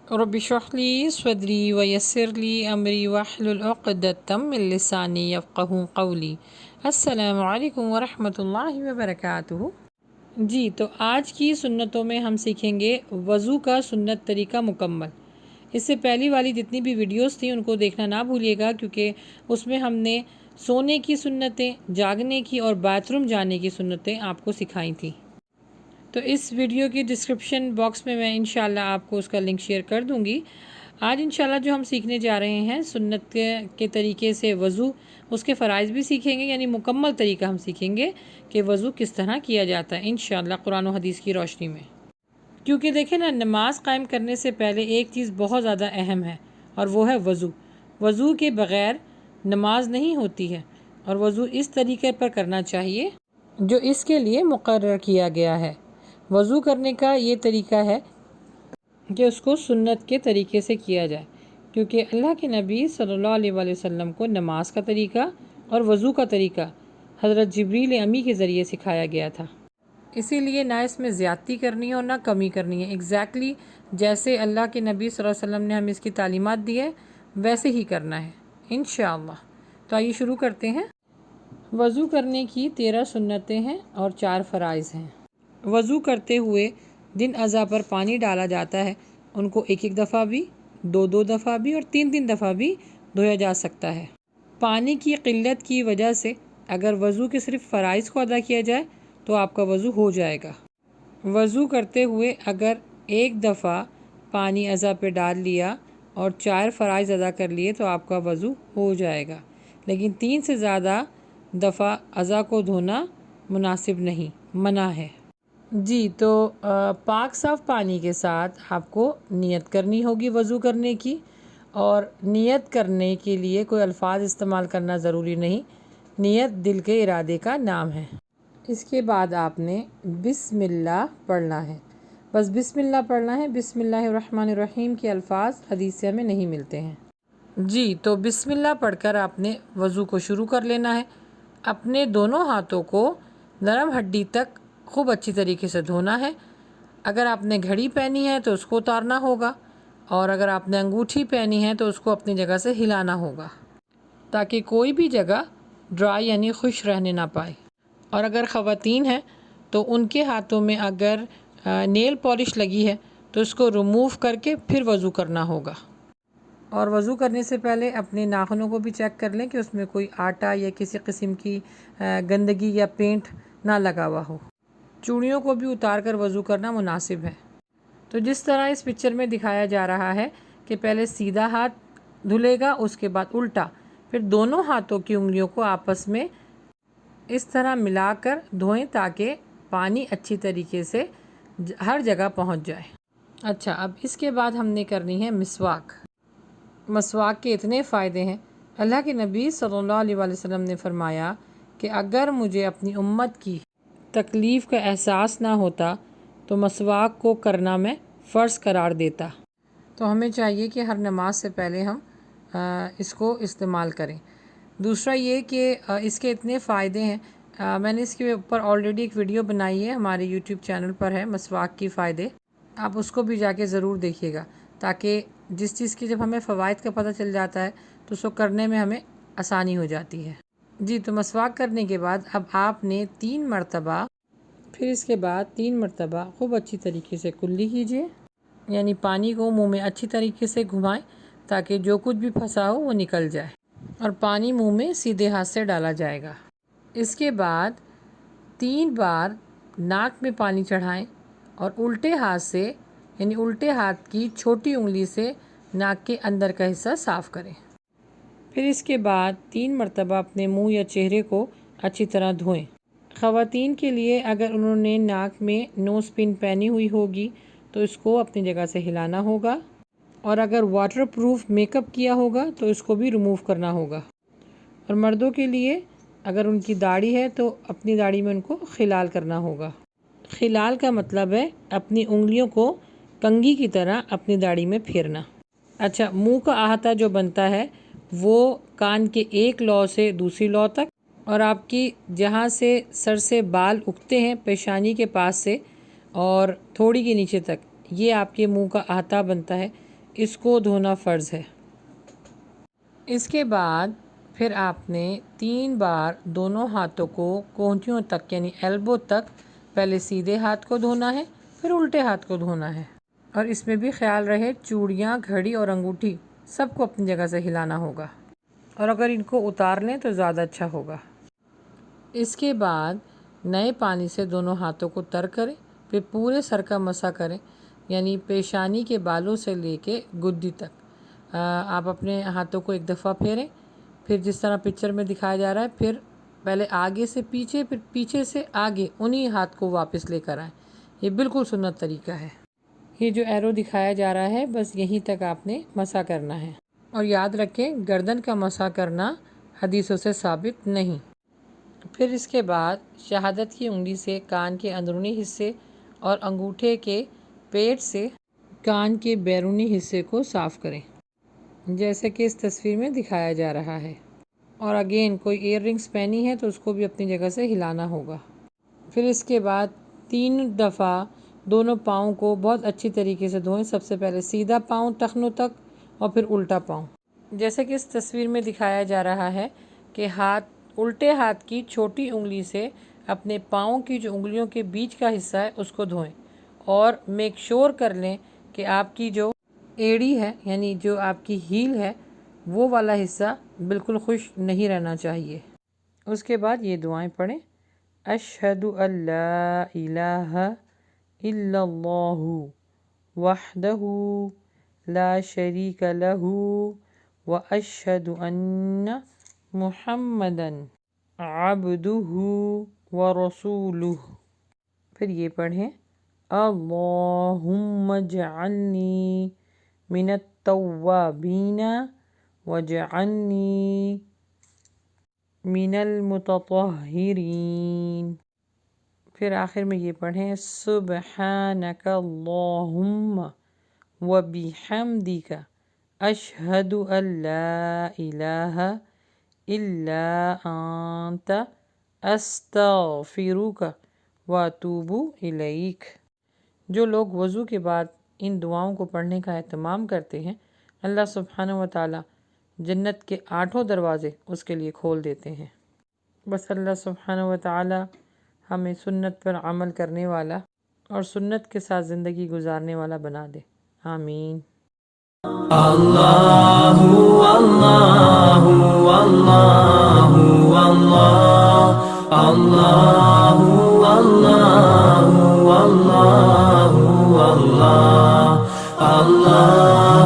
رب اشرح لی صدری ویسر لی امری واحلل عقدۃ من لسانی یفقہوا قولی۔ السلام علیکم ورحمۃ اللہ وبرکاتہ۔ جی تو آج کی سنتوں میں ہم سیکھیں گے وضو کا سنت طریقہ مکمل۔ اس سے پہلی والی جتنی بھی ویڈیوز تھیں ان کو دیکھنا نہ بھولیے گا، کیونکہ اس میں ہم نے سونے کی سنتیں، جاگنے کی اور باتھ روم جانے کی سنتیں آپ کو سکھائی تھیں۔ تو اس ویڈیو کی ڈسکرپشن باکس میں انشاءاللہ آپ کو اس کا لنک شیئر کر دوں گی۔ آج انشاءاللہ جو ہم سیکھنے جا رہے ہیں سنت کے طریقے سے وضو، اس کے فرائض بھی سیکھیں گے، یعنی مکمل طریقہ ہم سیکھیں گے کہ وضو کس طرح کیا جاتا ہے انشاءاللہ قرآن و حدیث کی روشنی میں۔ کیونکہ دیکھیں نا، نماز قائم کرنے سے پہلے ایک چیز بہت زیادہ اہم ہے اور وہ ہے وضو۔ وضو کے بغیر نماز نہیں ہوتی ہے، اور وضو اس طریقے پر کرنا چاہیے جو اس کے لیے مقرر کیا گیا ہے۔ وضو کرنے کا یہ طریقہ ہے کہ اس کو سنت کے طریقے سے کیا جائے، کیونکہ اللہ کے نبی صلی اللہ علیہ وآلہ وسلم کو نماز کا طریقہ اور وضو کا طریقہ حضرت جبریل امی کے ذریعے سکھایا گیا تھا۔ اسی لیے نہ اس میں زیادتی کرنی ہے اور نہ کمی کرنی ہے، ایگزیکٹلی جیسے اللہ کے نبی صلی اللہ علیہ وسلم نے ہمیں اس کی تعلیمات دی ہے ویسے ہی کرنا ہے انشاءاللہ۔ تو آئیے شروع کرتے ہیں۔ وضو کرنے کی 13 سنتیں ہیں اور 4 فرائض ہیں۔ وضو کرتے ہوئے جن اعضاء پر پانی ڈالا جاتا ہے ان کو ایک دفعہ بھی، دو دفعہ بھی اور تین دفعہ بھی دھویا جا سکتا ہے۔ پانی کی قلت کی وجہ سے اگر وضو کے صرف فرائض کو ادا کیا جائے تو آپ کا وضو ہو جائے گا۔ وضو کرتے ہوئے اگر ایک دفعہ پانی اعضاء پہ ڈال لیا اور 4 فرائض ادا کر لیے تو آپ کا وضو ہو جائے گا، لیکن 3 سے زیادہ دفعہ اعضاء کو دھونا مناسب نہیں، منع ہے۔ جی تو پاک صاف پانی کے ساتھ آپ کو نیت کرنی ہوگی وضو کرنے کی، اور نیت کرنے کے لیے کوئی الفاظ استعمال کرنا ضروری نہیں، نیت دل کے ارادے کا نام ہے۔ اس کے بعد آپ نے بسم اللہ پڑھنا ہے، بس بسم اللہ پڑھنا ہے۔ بسم اللہ الرحمن الرحیم کے الفاظ حدیث سے ہمیں نہیں ملتے ہیں۔ جی تو بسم اللہ پڑھ کر آپ نے وضو کو شروع کر لینا ہے۔ اپنے دونوں ہاتھوں کو نرم ہڈی تک خوب اچھی طریقے سے دھونا ہے۔ اگر آپ نے گھڑی پہنی ہے تو اس کو اتارنا ہوگا، اور اگر آپ نے انگوٹھی پہنی ہے تو اس کو اپنی جگہ سے ہلانا ہوگا تاکہ کوئی بھی جگہ ڈرائی یعنی خشک رہنے نہ پائے۔ اور اگر خواتین ہیں تو ان کے ہاتھوں میں اگر نیل پالش لگی ہے تو اس کو ریموو کر کے پھر وضو کرنا ہوگا۔ اور وضو کرنے سے پہلے اپنے ناخنوں کو بھی چیک کر لیں کہ اس میں کوئی آٹا یا کسی قسم کی گندگی یا پینٹ نہ لگا ہوا ہو۔ چوڑیوں کو بھی اتار کر وضو کرنا مناسب ہے۔ تو جس طرح اس پکچر میں دکھایا جا رہا ہے کہ پہلے سیدھا ہاتھ دھلے گا، اس کے بعد الٹا، پھر دونوں ہاتھوں کی انگلیوں کو آپس میں اس طرح ملا کر دھوئیں تاکہ پانی اچھی طریقے سے ہر جگہ پہنچ جائے۔ اچھا، اب اس کے بعد ہم نے کرنی ہے مسواک۔ مسواک کے اتنے فائدے ہیں۔ اللہ کے نبی صلی اللہ علیہ وآلہ وسلم نے فرمایا کہ اگر مجھے اپنی امت کی تکلیف کا احساس نہ ہوتا تو مسواک کو کرنا میں فرض قرار دیتا۔ تو ہمیں چاہیے کہ ہر نماز سے پہلے ہم اس کو استعمال کریں۔ دوسرا یہ کہ اس کے اتنے فائدے ہیں، میں نے اس کے اوپر آلریڈی ایک ویڈیو بنائی ہے، ہمارے یوٹیوب چینل پر ہے، مسواک کی فائدے، آپ اس کو بھی جا کے ضرور دیکھیے گا، تاکہ جس چیز کی جب ہمیں فوائد کا پتہ چل جاتا ہے تو اس کو کرنے میں ہمیں آسانی ہو جاتی ہے۔ جی تو مسواک کرنے کے بعد اب آپ نے 3 مرتبہ، پھر اس کے بعد 3 مرتبہ خوب اچھی طریقے سے کلی کیجیے، یعنی پانی کو منہ میں اچھی طریقے سے گھمائیں تاکہ جو کچھ بھی پھنسا ہو وہ نکل جائے، اور پانی منہ میں سیدھے ہاتھ سے ڈالا جائے گا۔ اس کے بعد 3 بار ناک میں پانی چڑھائیں اور الٹے ہاتھ سے، یعنی الٹے ہاتھ کی چھوٹی انگلی سے ناک کے اندر کا حصہ صاف کریں۔ پھر اس کے بعد 3 مرتبہ اپنے منہ یا چہرے کو اچھی طرح دھوئیں۔ خواتین کے لیے اگر انہوں نے ناک میں نوز پن پہنی ہوئی ہوگی تو اس کو اپنی جگہ سے ہلانا ہوگا، اور اگر واٹر پروف میک اپ کیا ہوگا تو اس کو بھی ریموو کرنا ہوگا۔ اور مردوں کے لیے اگر ان کی داڑھی ہے تو اپنی داڑھی میں ان کو خلال کرنا ہوگا۔ خلال کا مطلب ہے اپنی انگلیوں کو کنگھی کی طرح اپنی داڑھی میں پھیرنا۔ اچھا، منہ کا احاطہ جو بنتا ہے وہ کان کے ایک لو سے دوسری لو تک، اور آپ کی جہاں سے سر سے بال اگتے ہیں پیشانی کے پاس سے اور تھوڑی کے نیچے تک، یہ آپ کے منہ کا احاطہ بنتا ہے۔ اس کو دھونا فرض ہے۔ اس کے بعد پھر آپ نے 3 بار دونوں ہاتھوں کو کونٹیوں تک یعنی ایلبو تک پہلے سیدھے ہاتھ کو دھونا ہے، پھر الٹے ہاتھ کو دھونا ہے، اور اس میں بھی خیال رہے چوڑیاں، گھڑی اور انگوٹھی سب کو اپنی جگہ سے ہلانا ہوگا، اور اگر ان کو اتار لیں تو زیادہ اچھا ہوگا۔ اس کے بعد نئے پانی سے دونوں ہاتھوں کو تر کریں، پھر پورے سر کا مسح کریں، یعنی پیشانی کے بالوں سے لے کے گدی تک۔ آپ اپنے ہاتھوں کو ایک دفعہ پھیریں، پھر جس طرح پکچر میں دکھایا جا رہا ہے، پھر پہلے آگے سے پیچھے، پھر پیچھے سے آگے، انہی ہاتھ کو واپس لے کر آئیں۔ یہ بالکل سنت طریقہ ہے۔ یہ جو ایرو دکھایا جا رہا ہے بس یہیں تک آپ نے مسح کرنا ہے، اور یاد رکھیں گردن کا مسح کرنا حدیثوں سے ثابت نہیں۔ پھر اس کے بعد شہادت کی انگلی سے کان کے اندرونی حصے اور انگوٹھے کے پیٹ سے کان کے بیرونی حصے کو صاف کریں، جیسے کہ اس تصویر میں دکھایا جا رہا ہے، اور اگین کوئی ایئر رنگز پہنی ہے تو اس کو بھی اپنی جگہ سے ہلانا ہوگا۔ پھر اس کے بعد 3 دفعہ دونوں پاؤں کو بہت اچھی طریقے سے دھوئیں، سب سے پہلے سیدھا پاؤں ٹخنوں تک اور پھر الٹا پاؤں، جیسے کہ اس تصویر میں دکھایا جا رہا ہے کہ الٹے ہاتھ کی چھوٹی انگلی سے اپنے پاؤں کی جو انگلیوں کے بیچ کا حصہ ہے اس کو دھوئیں، اور میک شور کر لیں کہ آپ کی جو ایڑی ہے یعنی جو آپ کی ہیل ہے وہ والا حصہ بالکل خشک نہیں رہنا چاہیے۔ اس کے بعد یہ دعائیں پڑھیں: اشہد ان لا الہ الا اللہ وحدہ لا شریک لہ واشہد ان محمدا عبدہ ورسولہ۔ پھر یہ پڑھیں: اللہم اجعلنی من التوابین واجعلنی من المتطہرین۔ پھر آخر میں یہ پڑھیں: سبحانک اللہم وبحمدک اشہد ان لا الہ الا انت استغفرک واتوب الیک۔ جو لوگ وضو کے بعد ان دعاؤں کو پڑھنے کا اہتمام کرتے ہیں، اللہ سبحانہ وتعالی جنت کے 8 دروازے اس کے لیے کھول دیتے ہیں۔ بس اللہ سبحانہ وتعالی ہمیں سنت پر عمل کرنے والا اور سنت کے ساتھ زندگی گزارنے والا بنا دے، آمین۔ اللہ اللہ اللہ اللہ اللہ اللہ اللہ اللہ اللہ